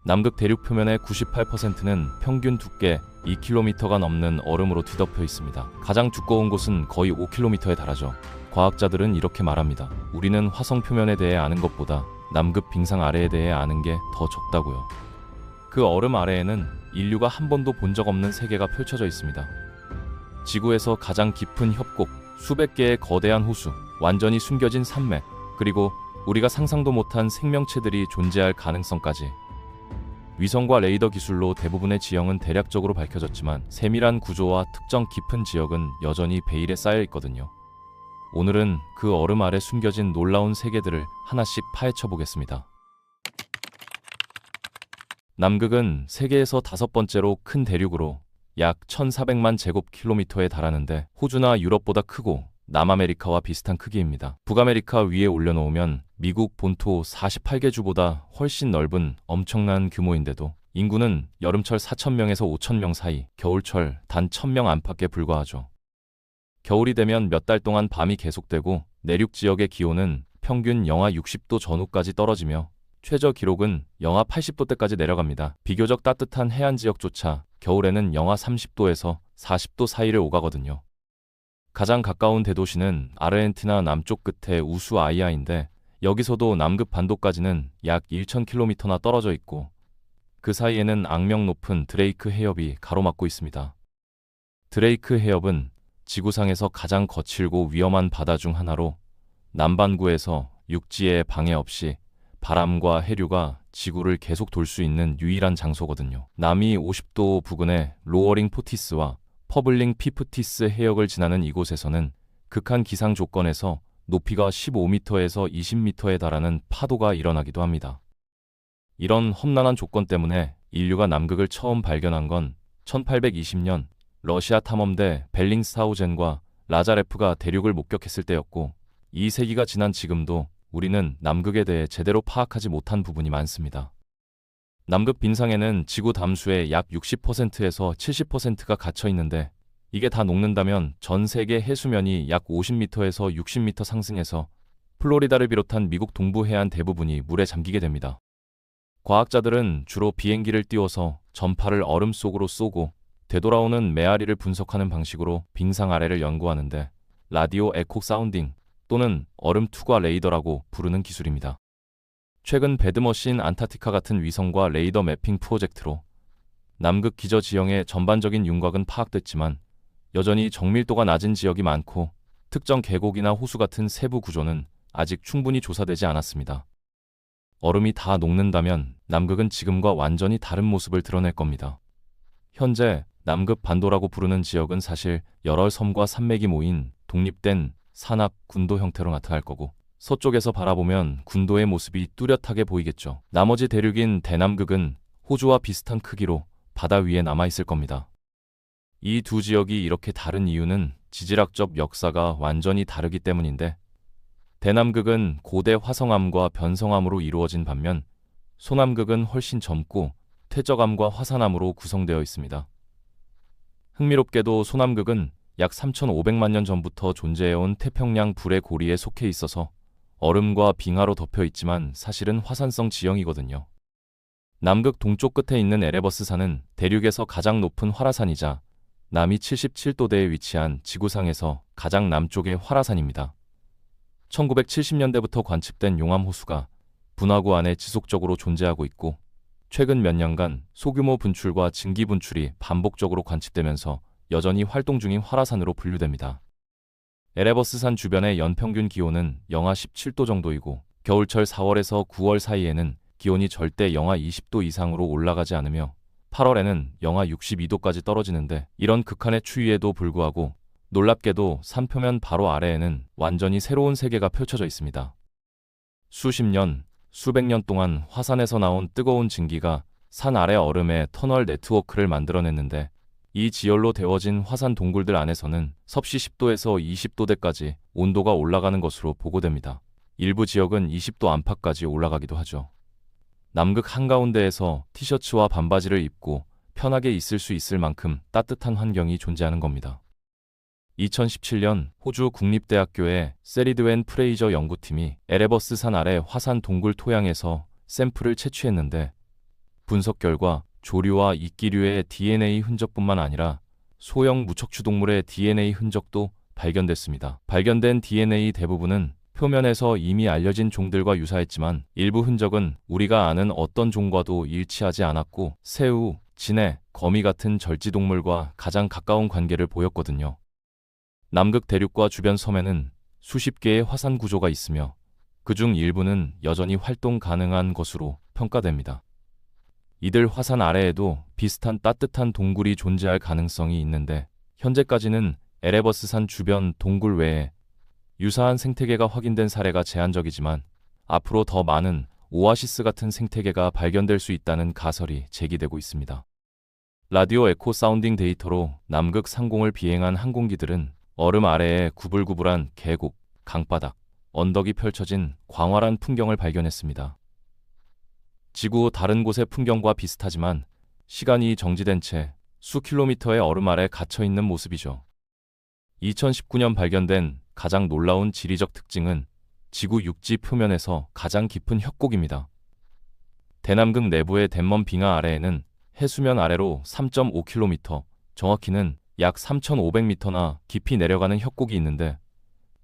남극 대륙 표면의 98%는 평균 두께 2km가 넘는 얼음으로 뒤덮여 있습니다. 가장 두꺼운 곳은 거의 5km에 달하죠. 과학자들은 이렇게 말합니다. 우리는 화성 표면에 대해 아는 것보다 남극 빙상 아래에 대해 아는 게 더 적다고요. 그 얼음 아래에는 인류가 한 번도 본 적 없는 세계가 펼쳐져 있습니다. 지구에서 가장 깊은 협곡, 수백 개의 거대한 호수, 완전히 숨겨진 산맥, 그리고 우리가 상상도 못한 생명체들이 존재할 가능성까지. 위성과 레이더 기술로 대부분의 지형은 대략적으로 밝혀졌지만 세밀한 구조와 특정 깊은 지역은 여전히 베일에 쌓여 있거든요. 오늘은 그 얼음 아래 숨겨진 놀라운 세계들을 하나씩 파헤쳐 보겠습니다. 남극은 세계에서 5번째로 큰 대륙으로 약 1,400만 제곱킬로미터에 달하는데 호주나 유럽보다 크고 남아메리카와 비슷한 크기입니다. 북아메리카 위에 올려놓으면 미국 본토 48개 주보다 훨씬 넓은 엄청난 규모인데도 인구는 여름철 4,000명에서 5,000명 사이, 겨울철 단 1,000명 안팎에 불과하죠. 겨울이 되면 몇 달 동안 밤이 계속되고 내륙 지역의 기온은 평균 영하 60도 전후까지 떨어지며 최저 기록은 영하 80도대까지 내려갑니다. 비교적 따뜻한 해안 지역조차 겨울에는 영하 30도에서 40도 사이를 오가거든요. 가장 가까운 대도시는 아르헨티나 남쪽 끝의 우수아이아인데 여기서도 남극 반도까지는 약 1,000km나 떨어져 있고 그 사이에는 악명 높은 드레이크 해협이 가로막고 있습니다. 드레이크 해협은 지구상에서 가장 거칠고 위험한 바다 중 하나로 남반구에서 육지에 방해 없이 바람과 해류가 지구를 계속 돌 수 있는 유일한 장소거든요. 남위 50도 부근의 로어링 포티스와 퍼블링 피프티스 해역을 지나는 이곳에서는 극한 기상 조건에서 높이가 15m에서 20m에 달하는 파도가 일어나기도 합니다. 이런 험난한 조건 때문에 인류가 남극을 처음 발견한 건 1820년 러시아 탐험대 벨링스하우젠과 라자레프가 대륙을 목격했을 때였고 2세기가 지난 지금도 우리는 남극에 대해 제대로 파악하지 못한 부분이 많습니다. 남극 빙상에는 지구 담수의 약 60%에서 70%가 갇혀 있는데 이게 다 녹는다면 전 세계 해수면이 약 50m에서 60m 상승해서 플로리다를 비롯한 미국 동부 해안 대부분이 물에 잠기게 됩니다. 과학자들은 주로 비행기를 띄워서 전파를 얼음 속으로 쏘고 되돌아오는 메아리를 분석하는 방식으로 빙상 아래를 연구하는데 라디오 에코 사운딩 또는 얼음 투과 레이더라고 부르는 기술입니다. 최근 배드머신 안타티카 같은 위성과 레이더 매핑 프로젝트로 남극 기저 지형의 전반적인 윤곽은 파악됐지만 여전히 정밀도가 낮은 지역이 많고 특정 계곡이나 호수 같은 세부 구조는 아직 충분히 조사되지 않았습니다. 얼음이 다 녹는다면 남극은 지금과 완전히 다른 모습을 드러낼 겁니다. 현재 남극 반도라고 부르는 지역은 사실 여러 섬과 산맥이 모인 독립된 산악 군도 형태로 나타날 거고 서쪽에서 바라보면 군도의 모습이 뚜렷하게 보이겠죠. 나머지 대륙인 대남극은 호주와 비슷한 크기로 바다 위에 남아있을 겁니다. 이 두 지역이 이렇게 다른 이유는 지질학적 역사가 완전히 다르기 때문인데 대남극은 고대 화성암과 변성암으로 이루어진 반면 소남극은 훨씬 젊고 퇴적암과 화산암으로 구성되어 있습니다. 흥미롭게도 소남극은 약 3,500만 년 전부터 존재해온 태평양 불의 고리에 속해 있어서 얼음과 빙하로 덮여 있지만 사실은 화산성 지형이거든요. 남극 동쪽 끝에 있는 에레버스 산은 대륙에서 가장 높은 활화산이자 남위 77도대에 위치한 지구상에서 가장 남쪽의 활화산입니다. 1970년대부터 관측된 용암호수가 분화구 안에 지속적으로 존재하고 있고 최근 몇 년간 소규모 분출과 증기 분출이 반복적으로 관측되면서 여전히 활동 중인 활화산으로 분류됩니다. 에레버스산 주변의 연평균 기온은 영하 17도 정도이고 겨울철 4월에서 9월 사이에는 기온이 절대 영하 20도 이상으로 올라가지 않으며 8월에는 영하 62도까지 떨어지는데 이런 극한의 추위에도 불구하고 놀랍게도 산 표면 바로 아래에는 완전히 새로운 세계가 펼쳐져 있습니다. 수십 년, 수백 년 동안 화산에서 나온 뜨거운 증기가 산 아래 얼음의 터널 네트워크를 만들어냈는데 이 지열로 데워진 화산 동굴들 안에서는 섭씨 10도에서 20도대까지 온도가 올라가는 것으로 보고됩니다. 일부 지역은 20도 안팎까지 올라가기도 하죠. 남극 한가운데에서 티셔츠와 반바지를 입고 편하게 있을 수 있을 만큼 따뜻한 환경이 존재하는 겁니다. 2017년 호주 국립대학교의 세리드웬 프레이저 연구팀이 에레버스 산 아래 화산 동굴 토양에서 샘플을 채취했는데 분석 결과 조류와 이끼류의 DNA 흔적뿐만 아니라 소형 무척추 동물의 DNA 흔적도 발견됐습니다. 발견된 DNA 대부분은 표면에서 이미 알려진 종들과 유사했지만 일부 흔적은 우리가 아는 어떤 종과도 일치하지 않았고 새우, 진해, 거미 같은 절지동물과 가장 가까운 관계를 보였거든요. 남극 대륙과 주변 섬에는 수십 개의 화산 구조가 있으며 그중 일부는 여전히 활동 가능한 것으로 평가됩니다. 이들 화산 아래에도 비슷한 따뜻한 동굴이 존재할 가능성이 있는데 현재까지는 에레버스산 주변 동굴 외에 유사한 생태계가 확인된 사례가 제한적이지만 앞으로 더 많은 오아시스 같은 생태계가 발견될 수 있다는 가설이 제기되고 있습니다. 라디오 에코 사운딩 데이터로 남극 상공을 비행한 항공기들은 얼음 아래에 구불구불한 계곡, 강바닥, 언덕이 펼쳐진 광활한 풍경을 발견했습니다. 지구 다른 곳의 풍경과 비슷하지만 시간이 정지된 채 수 킬로미터의 얼음 아래 갇혀있는 모습이죠. 2019년 발견된 가장 놀라운 지리적 특징은 지구 육지 표면에서 가장 깊은 협곡입니다. 대남극 내부의 덴먼 빙하 아래에는 해수면 아래로 3.5km, 정확히는 약 3,500m나 깊이 내려가는 협곡이 있는데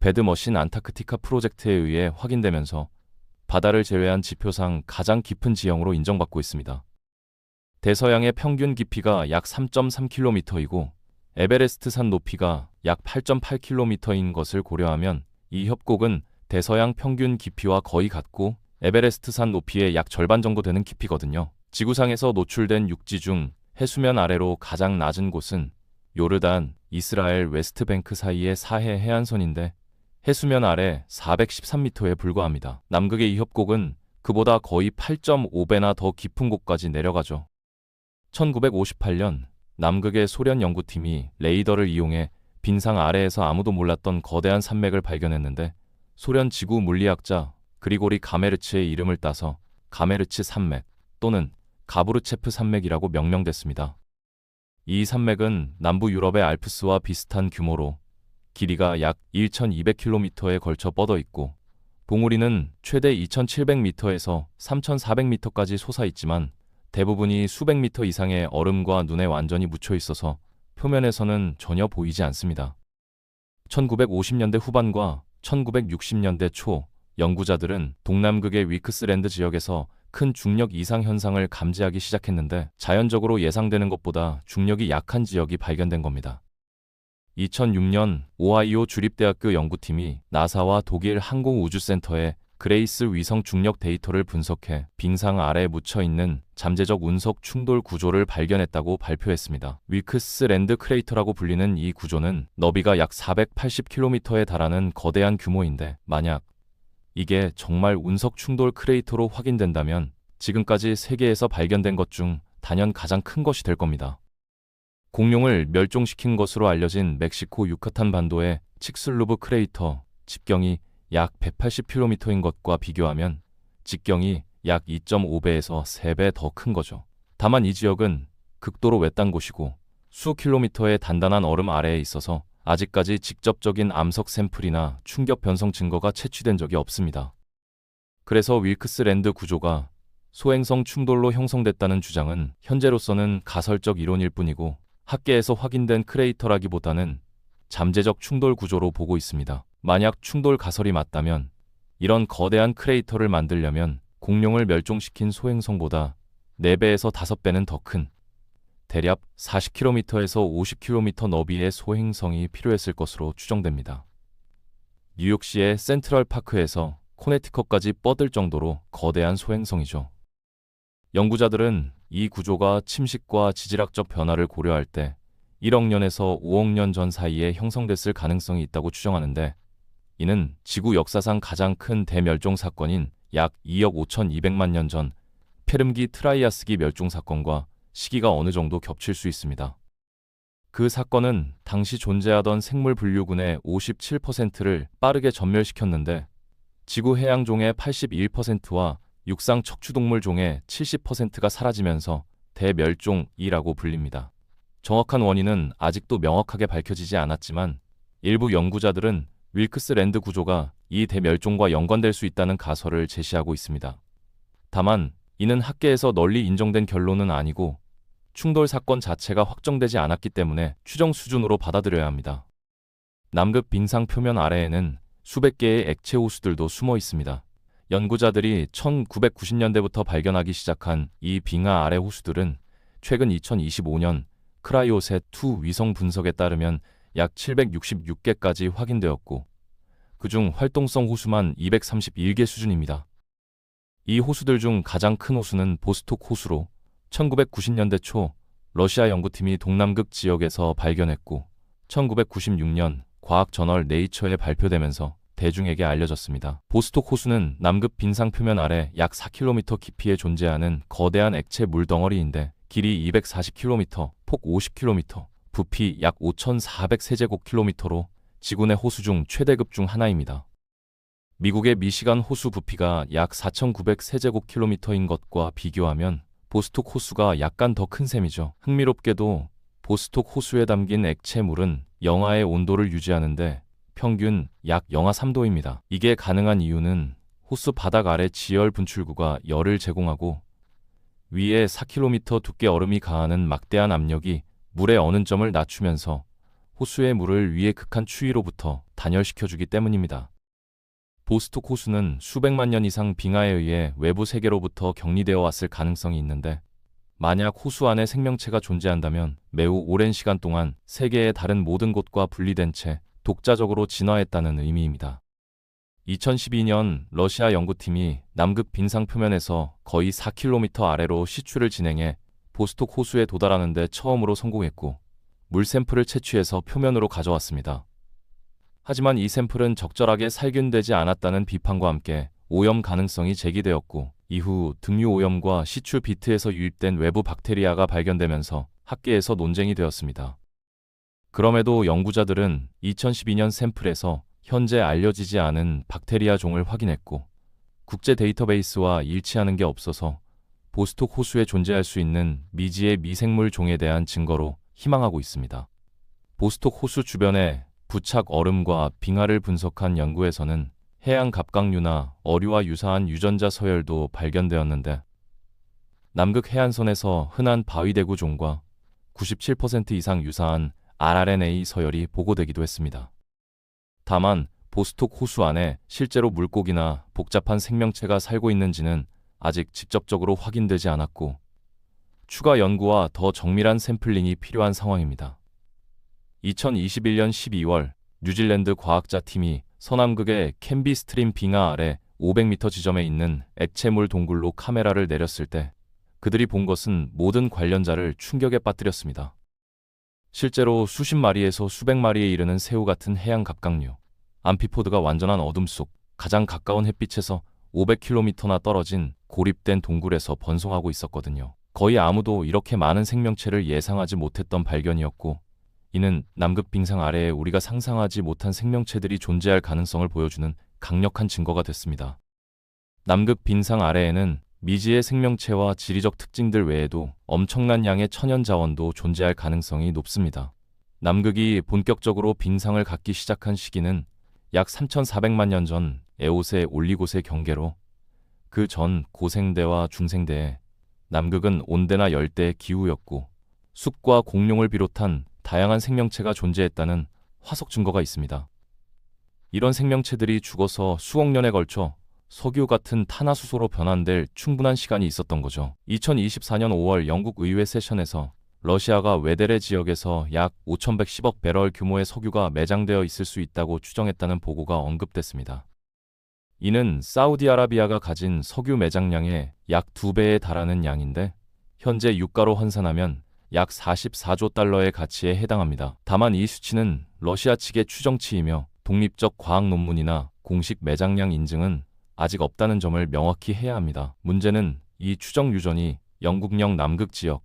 배드머신 안타크티카 프로젝트에 의해 확인되면서 바다를 제외한 지표상 가장 깊은 지형으로 인정받고 있습니다. 대서양의 평균 깊이가 약 3.3km이고 에베레스트산 높이가 약 8.8km인 것을 고려하면 이 협곡은 대서양 평균 깊이와 거의 같고 에베레스트산 높이의 약 절반 정도 되는 깊이거든요. 지구상에서 노출된 육지 중 해수면 아래로 가장 낮은 곳은 요르단, 이스라엘 웨스트뱅크 사이의 사해 해안선인데 해수면 아래 413m에 불과합니다. 남극의 이 협곡은 그보다 거의 8.5배나 더 깊은 곳까지 내려가죠. 1958년 남극의 소련 연구팀이 레이더를 이용해 빙상 아래에서 아무도 몰랐던 거대한 산맥을 발견했는데 소련 지구 물리학자 그리고리 가메르츠의 이름을 따서 가메르츠 산맥 또는 가부르체프 산맥이라고 명명됐습니다. 이 산맥은 남부 유럽의 알프스와 비슷한 규모로 길이가 약 1,200km에 걸쳐 뻗어 있고 봉우리는 최대 2,700m에서 3,400m까지 솟아있지만 대부분이 수백 미터 이상의 얼음과 눈에 완전히 묻혀 있어서 표면에서는 전혀 보이지 않습니다. 1950년대 후반과 1960년대 초 연구자들은 동남극의 위크스랜드 지역에서 큰 중력 이상 현상을 감지하기 시작했는데 자연적으로 예상되는 것보다 중력이 약한 지역이 발견된 겁니다. 2006년 오하이오 주립대학교 연구팀이 나사와 독일 항공우주센터의 그레이스 위성 중력 데이터를 분석해 빙상 아래에 묻혀있는 잠재적 운석 충돌 구조를 발견했다고 발표했습니다. 위크스랜드 크레이터라고 불리는 이 구조는 너비가 약 480km에 달하는 거대한 규모인데 만약 이게 정말 운석 충돌 크레이터로 확인된다면 지금까지 세계에서 발견된 것 중 단연 가장 큰 것이 될 겁니다. 공룡을 멸종시킨 것으로 알려진 멕시코 유카탄 반도의 칙슬루브 크레이터 직경이 약 180km인 것과 비교하면 직경이 약 2.5배에서 3배 더 큰 거죠. 다만 이 지역은 극도로 외딴 곳이고 수 킬로미터의 단단한 얼음 아래에 있어서 아직까지 직접적인 암석 샘플이나 충격 변성 증거가 채취된 적이 없습니다. 그래서 위크스랜드 구조가 소행성 충돌로 형성됐다는 주장은 현재로서는 가설적 이론일 뿐이고 학계에서 확인된 크레이터라기보다는 잠재적 충돌 구조로 보고 있습니다. 만약 충돌 가설이 맞다면 이런 거대한 크레이터를 만들려면 공룡을 멸종시킨 소행성보다 4배에서 5배는 더 큰 대략 40km에서 50km 너비의 소행성이 필요했을 것으로 추정됩니다. 뉴욕시의 센트럴파크에서 코네티컷까지 뻗을 정도로 거대한 소행성이죠. 연구자들은 이 구조가 침식과 지질학적 변화를 고려할 때 1억 년에서 5억 년 전 사이에 형성됐을 가능성이 있다고 추정하는데 이는 지구 역사상 가장 큰 대멸종 사건인 약 2억 5,200만 년 전 페름기 트라이아스기 멸종 사건과 시기가 어느 정도 겹칠 수 있습니다. 그 사건은 당시 존재하던 생물 분류군의 57%를 빠르게 전멸시켰는데 지구 해양종의 81%와 육상 척추동물 종의 70%가 사라지면서 대멸종이라고 불립니다. 정확한 원인은 아직도 명확하게 밝혀지지 않았지만 일부 연구자들은 윌크스랜드 구조가 이 대멸종과 연관될 수 있다는 가설을 제시하고 있습니다. 다만 이는 학계에서 널리 인정된 결론은 아니고 충돌 사건 자체가 확정되지 않았기 때문에 추정 수준으로 받아들여야 합니다. 남극 빙상 표면 아래에는 수백 개의 액체 호수들도 숨어 있습니다. 연구자들이 1990년대부터 발견하기 시작한 이 빙하 아래 호수들은 최근 2025년 크라이오셋2 위성 분석에 따르면 약 766개까지 확인되었고, 그중 활동성 호수만 231개 수준입니다. 이 호수들 중 가장 큰 호수는 보스톡 호수로 1990년대 초 러시아 연구팀이 동남극 지역에서 발견했고 1996년 과학 저널 네이처에 발표되면서 대중에게 알려졌습니다. 보스톡 호수는 남극 빙상 표면 아래 약 4km 깊이에 존재하는 거대한 액체 물덩어리인데 길이 240km, 폭 50km, 부피 약 5,400세제곱킬로미터로 지구 내 호수 중 최대급 중 하나입니다. 미국의 미시간 호수 부피가 약 4,900세제곱킬로미터인 것과 비교하면 보스톡 호수가 약간 더 큰 셈이죠. 흥미롭게도 보스톡 호수에 담긴 액체물은 영하의 온도를 유지하는데 평균 약 영하 3도입니다. 이게 가능한 이유는 호수 바닥 아래 지열 분출구가 열을 제공하고 위에 4km 두께 얼음이 가하는 막대한 압력이 물의 어는 점을 낮추면서 호수의 물을 위의 극한 추위로부터 단열시켜주기 때문입니다. 보스톡 호수는 수백만 년 이상 빙하에 의해 외부 세계로부터 격리되어 왔을 가능성이 있는데, 만약 호수 안에 생명체가 존재한다면 매우 오랜 시간 동안 세계의 다른 모든 곳과 분리된 채 독자적으로 진화했다는 의미입니다. 2012년 러시아 연구팀이 남극 빙상 표면에서 거의 4km 아래로 시추를 진행해 보스톡 호수에 도달하는 데 처음으로 성공했고, 물 샘플을 채취해서 표면으로 가져왔습니다. 하지만 이 샘플은 적절하게 살균되지 않았다는 비판과 함께 오염 가능성이 제기되었고, 이후 등유 오염과 시추 비트에서 유입된 외부 박테리아가 발견되면서 학계에서 논쟁이 되었습니다. 그럼에도 연구자들은 2012년 샘플에서 현재 알려지지 않은 박테리아 종을 확인했고, 국제 데이터베이스와 일치하는 게 없어서 보스톡 호수에 존재할 수 있는 미지의 미생물 종에 대한 증거로 희망하고 있습니다. 보스톡 호수 주변에 부착 얼음과 빙하를 분석한 연구에서는 해양 갑각류나 어류와 유사한 유전자 서열도 발견되었는데, 남극 해안선에서 흔한 바위대구 종과 97% 이상 유사한 rRNA 서열이 보고되기도 했습니다. 다만 보스톡 호수 안에 실제로 물고기나 복잡한 생명체가 살고 있는지는 아직 직접적으로 확인되지 않았고, 추가 연구와 더 정밀한 샘플링이 필요한 상황입니다. 2021년 12월 뉴질랜드 과학자 팀이 서남극의 캔비 스트림 빙하 아래 500m 지점에 있는 액체물 동굴로 카메라를 내렸을 때 그들이 본 것은 모든 관련자를 충격에 빠뜨렸습니다. 실제로 수십 마리에서 수백 마리에 이르는 새우 같은 해양 갑각류, 암피포드가 완전한 어둠 속 가장 가까운 햇빛에서 500km나 떨어진 고립된 동굴에서 번성하고 있었거든요. 거의 아무도 이렇게 많은 생명체를 예상하지 못했던 발견이었고, 이는 남극 빙상 아래에 우리가 상상하지 못한 생명체들이 존재할 가능성을 보여주는 강력한 증거가 됐습니다. 남극 빙상 아래에는 미지의 생명체와 지리적 특징들 외에도 엄청난 양의 천연 자원도 존재할 가능성이 높습니다. 남극이 본격적으로 빙상을 갖기 시작한 시기는 약 3,400만 년 전 에오세 올리고세 경계로, 그 전 고생대와 중생대에 남극은 온대나 열대의 기후였고 숲과 공룡을 비롯한 다양한 생명체가 존재했다는 화석 증거가 있습니다. 이런 생명체들이 죽어서 수억 년에 걸쳐 석유 같은 탄화수소로 변환될 충분한 시간이 있었던 거죠. 2024년 5월 영국 의회 세션에서 러시아가 외데레 지역에서 약 5,110억 배럴 규모의 석유가 매장되어 있을 수 있다고 추정했다는 보고가 언급됐습니다. 이는 사우디아라비아가 가진 석유 매장량의 약 2배에 달하는 양인데, 현재 유가로 환산하면 약 44조 달러의 가치에 해당합니다. 다만 이 수치는 러시아 측의 추정치이며 독립적 과학 논문이나 공식 매장량 인증은 아직 없다는 점을 명확히 해야 합니다. 문제는 이 추정 유전이 영국령 남극 지역,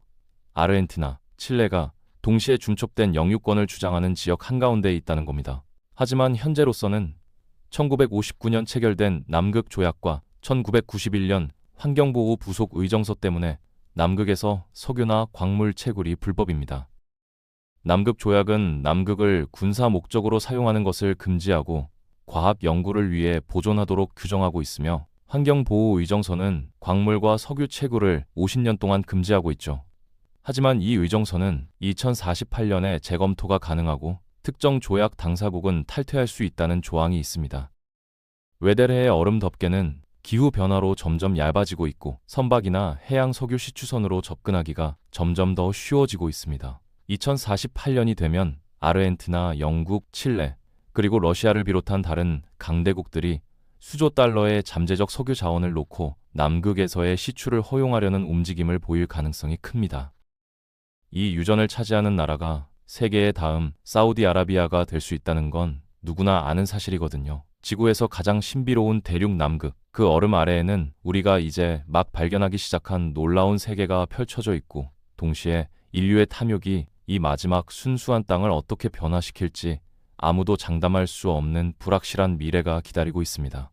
아르헨티나, 칠레가 동시에 중첩된 영유권을 주장하는 지역 한가운데에 있다는 겁니다. 하지만 현재로서는 1959년 체결된 남극 조약과 1991년 환경보호 부속 의정서 때문에 남극에서 석유나 광물 채굴이 불법입니다. 남극 조약은 남극을 군사 목적으로 사용하는 것을 금지하고 과학 연구를 위해 보존하도록 규정하고 있으며, 환경보호의정서는 광물과 석유 채굴을 50년 동안 금지하고 있죠. 하지만 이 의정서는 2048년에 재검토가 가능하고 특정 조약 당사국은 탈퇴할 수 있다는 조항이 있습니다. 외대래의 얼음 덮개는 기후변화로 점점 얇아지고 있고 선박이나 해양 석유 시추선으로 접근하기가 점점 더 쉬워지고 있습니다. 2048년이 되면 아르헨티나, 영국, 칠레, 그리고 러시아를 비롯한 다른 강대국들이 수조 달러의 잠재적 석유 자원을 놓고 남극에서의 시추를 허용하려는 움직임을 보일 가능성이 큽니다. 이 유전을 차지하는 나라가 세계의 다음 사우디아라비아가 될 수 있다는 건 누구나 아는 사실이거든요. 지구에서 가장 신비로운 대륙 남극, 그 얼음 아래에는 우리가 이제 막 발견하기 시작한 놀라운 세계가 펼쳐져 있고, 동시에 인류의 탐욕이 이 마지막 순수한 땅을 어떻게 변화시킬지 아무도 장담할 수 없는 불확실한 미래가 기다리고 있습니다.